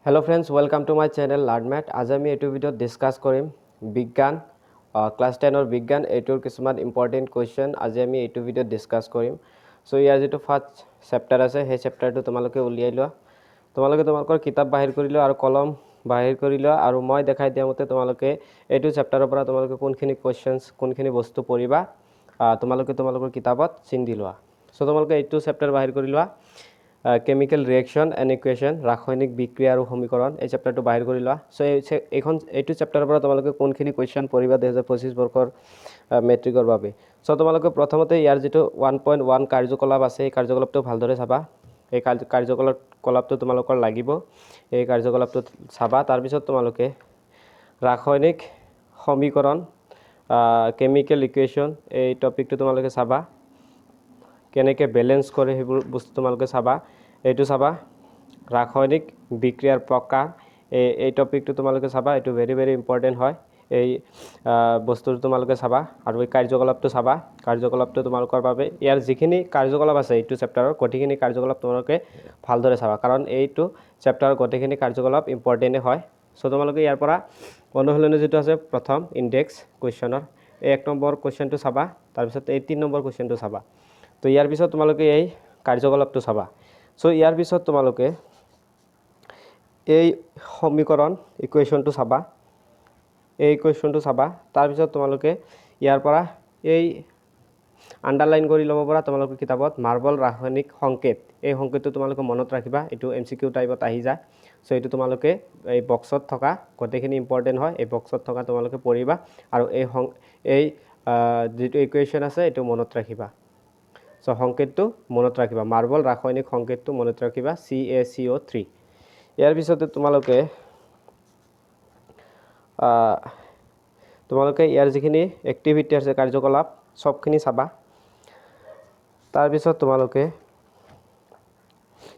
Hello friends, welcome to my channel LearnMath. आज আমি এইটো ভিডিওত ডিসকাস কৰিম বিজ্ঞান ক্লাস 10 ৰ বিজ্ঞান এইটোৰ কিছুমান ইম্পৰ্টেন্ট কোৱেশ্চন আজি আমি এইটো ভিডিওত ডিসকাস কৰিম। সো ইয়াৰ যেটো ফাৰ্স্ট চেপ্টাৰ আছে সেই চেপ্টাৰটো তোমালোকে উলিয়াই লোৱা। তোমালোকে তোমালোকৰ কিতাপ বাহিৰ কৰি লোৱা আৰু কলম বাহিৰ কৰি লোৱা আৰু মই দেখাই দিয়া মতে তোমালোকে এইটো চেপ্টাৰৰ পৰা তোমালোকে কোনখিনি কোৱেশ্চনস কোনখিনি বস্তু পঢ়িবা তোমালোকে তোমালোকৰ কিতাপত চিন দি লোৱা। সো তোমালোকে এইটো চেপ্টাৰ বাহিৰ কৰি লোৱা। Chemical reaction and equation ৰাসায়নিক বিক্ৰিয়া আৰু সমীকৰণ এই চেপ্টাৰটো বাহিৰ কৰি লোৱা। সো এইটো চেপ্টাৰৰ পৰা তোমালোকে কোনখিনি কোৱেশ্চন পঢ়িবা 2025 বৰ্ষৰ মেট্ৰিকৰ বাবে। সো তোমালোকে প্ৰথমতে ইয়াৰ যেটো 1.1 কাৰ্যকলাপ আছে এই কাৰ্যকলাপটো ভালদৰে চাবা। এই কাৰ্যকলাপটো তোমালোকৰ লাগিব। এই কাৰ্যকলাপটো চাবা তাৰ পিছত তোমালোকে ৰাসায়নিক সমীকৰণ কেমিক্যাল ইকুৱেশ্যন এই টপিকটো তোমালোকে চাবা। কেনেকে ব্যালেন্স কৰে হেবোৰ বস্তু তোমালোকে চাবা। এইটো চাবা ৰাসায়নিক বিক্ৰিয়াৰ প্ৰকাৰ এই টপিকটো তোমালোকে চাবা। এইটো ভেৰি ইম্পৰ্টেন্ট হয়। এই বস্তুটো তোমালোকে চাবা আৰু এই কাৰ্যকলাপটো চাবা। কাৰ্যকলাপটো তোমালোকৰ বাবে ইয়াৰ যিখিনি কাৰ্যকলাপ আছে এইটো চেপ্টাৰৰ গটিখিনি কাৰ্যকলাপ তোমালোকে ভালদৰে চাবা কাৰণ এইটো চেপ্টাৰৰ গটিখিনি কাৰ্যকলাপ ইম্পৰ্টেন্ট হয়। সো তোমালোকে ইয়াৰ পৰা অনুশীলনী যেটো আছে প্ৰথম ইনডেক্স কোৱেশ্চনৰ এই 1 নম্বৰ কোৱেশ্চনটো চাবা তাৰ পিছত এই 3 নম্বৰ কোৱেশ্চনটো চাবা। তো ইয়াৰ পিছত তোমালোকে এই কাৰ্যকলাপটো চাবা। সো ইয়াৰ পিছত তোমালোকে এই সমীকৰণ ইকুৱেশ্যনটো চাবা। এই ইকুৱেশ্যনটো চাবা তাৰ পিছত তোমালোকে ইয়াৰ পৰা এই আন্ডাৰলাইন কৰি ল'ব পৰা তোমালোকে কিতাপত মাৰ্বল ৰাসায়নিক সংকেত এই সংকেতটো তোমালোকে মনত ৰাখিবা। এটো এমসিকিউ টাইপত আহি যায়। সো এটো তোমালোকে এই বক্সত থকা গটেখিনি ইম্পৰ্টেন্ট হয়। এই বক্সত থকা তোমালোকে পঢ়িবা আৰু এই যেটো ইকুৱেশ্যন আছে এটো মনত ৰাখিবা। সো সংকেতটো মনত ৰাখিবা মাৰ্বল ৰাসায়নিক সংকেতটো মনত ৰাখিবা CaCO3 ইয়াৰ পিছতে তোমালোকে ইয়াৰ যিখিনি এক্টিভিটি আছে কাৰ্যকলাপ সবখিনি চাবা। তাৰ পিছত তোমালোকে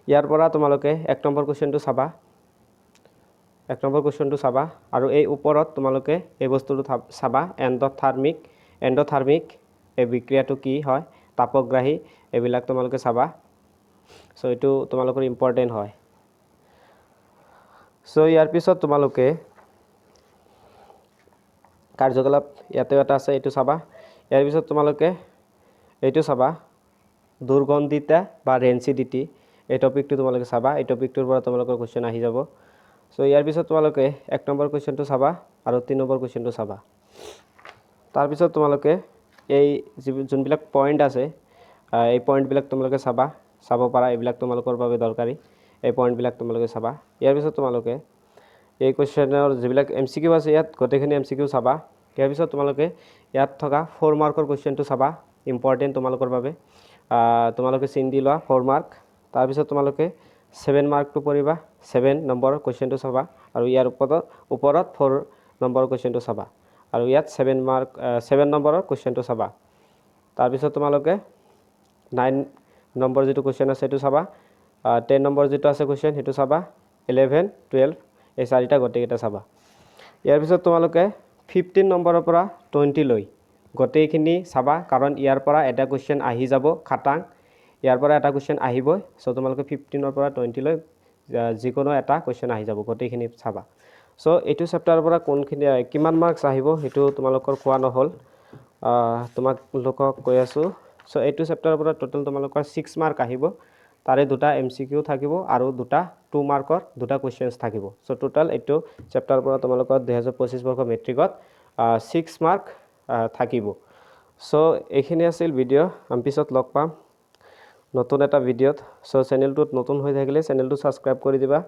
ইয়াৰ পৰা তোমালোকে 1 নম্বৰ কোৱেশ্চনটো চাবা। 1 নম্বৰ কোৱেশ্চনটো চাবা আৰু এই ওপৰত তোমালোকে এই বস্তুটো চাবা এন্ডোথাৰ্মিক এই বিক্ৰিয়াটো কি হয় তাপগ্ৰাহী এবিলাক তোমালোকে চাবা। সো এটো তোমালোকৰ ইম্পৰ্টেন্ট হয়। সো ইয়াৰ পিছত তোমালোকে কাৰ্যকলাপ ইয়াতে এটা আছে এটো চাবা। ইয়াৰ পিছত তোমালোকে এইটো চাবা দুৰ্গন্ধিতা বা ৰেনচিডিটি এই টপিকটো তোমালোকে চাবা। এই টপিকটোৰ পৰা তোমালোকৰ কোৱেশ্চন আহি যাব। সো ইয়াৰ পিছত তোমালোকে 1 নম্বৰ কোৱেশ্চনটো চাবা আৰু 3 নম্বৰ কোৱেশ্চনটো চাবা। তাৰ পিছত তোমালোকে এই যোনবিলাক পইণ্ট আছে এই পইণ্টবিলাক তোমালোকে চাব পাৰা এইবিলাক তোমালোকৰ বাবে দৰকাৰী এই পইণ্টবিলাক তোমালোকে চাবা। ইয়াৰ পিছত তোমালোকে এই কোৱেশ্চনৰ যিবিলাক এমসিকিউ আছে ইয়াত গটেখিনি এমসিকিউ চাবা। ইয়াৰ পিছত তোমালোকে ইয়াত থকা 4 মাৰ্কৰ কোৱেশ্চনটো চাবা ইম্পৰ্টেন্ট তোমালোকৰ বাবে। তোমালোকে চিন দি লোৱা 4 মাৰ্ক। তাৰ পিছত তোমালোকে 7 মাৰ্কটো পঢ়িবা 7 নম্বৰ কোৱেশ্চনটো চাবা আৰু ইয়াৰ ওপৰত 4 নম্বৰ কোৱেশ্চনটো চাবা আৰু ইয়াত 7 নম্বৰৰ কোৱেশ্চনটো চাবা। তাৰ পিছত তোমালোকে 9 নম্বৰ যেটো কোৱেশ্চন আছে এটো চাবা। 10 নম্বৰ যেটো আছে কোৱেশ্চন হেতু চাবা। 11 12 এই চাৰিটা গটেকেটা চাবা। ইয়াৰ পিছত তোমালোকে 15 নম্বৰৰ পৰা 20 লৈ গটেখিনি চাবা কাৰণ ইয়াৰ পৰা এটা কোৱেশ্চন আহি যাব খাটাং ইয়াৰ পৰা এটা কোৱেশ্চন আহিবই। সো তোমালোকে 15 ৰ পৰা 20 লৈ যিকোনো এটা কোৱেশ্চন আহি যাব গটেখিনি চাবা। সো এইটো চেপ্টাৰৰ পৰা কোনখিনি কিমান মাৰ্কস আহিব হেতু তোমালোকৰ কোৱা নহল তোমালোকক কৈ আছো। সো এইটো চেপ্টাৰৰ পৰা টোটাল তোমালোকৰ 6 মাৰ্ক আহিব। তাৰে দুটা এমসিকিউ থাকিব আৰু দুটা 2 মাৰ্কৰ দুটা কোৱেশ্চনস থাকিব। সো টোটাল এইটো চেপ্টাৰৰ পৰা তোমালোকৰ 2025 বৰ্ষৰ মেট্ৰিকত 6 মাৰ্ক থাকিব। সো এইখিনি আছিল ভিডিও। আমি পিছত লগ পাম নতুন এটা ভিডিওত। সো চেনেলটোত নতুন হৈ থাকিলে চেনেলটো সাবস্ক্ৰাইব কৰি দিবা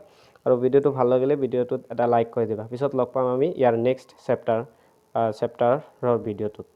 আৰু ভিডিওটো ভাল লাগিলে ভিডিওটোত এটা লাইক কৰি দিবা। পিছত লগ পাম আমি ইয়াৰ নেক্সট চেপ্টাৰৰ ভিডিওটোত।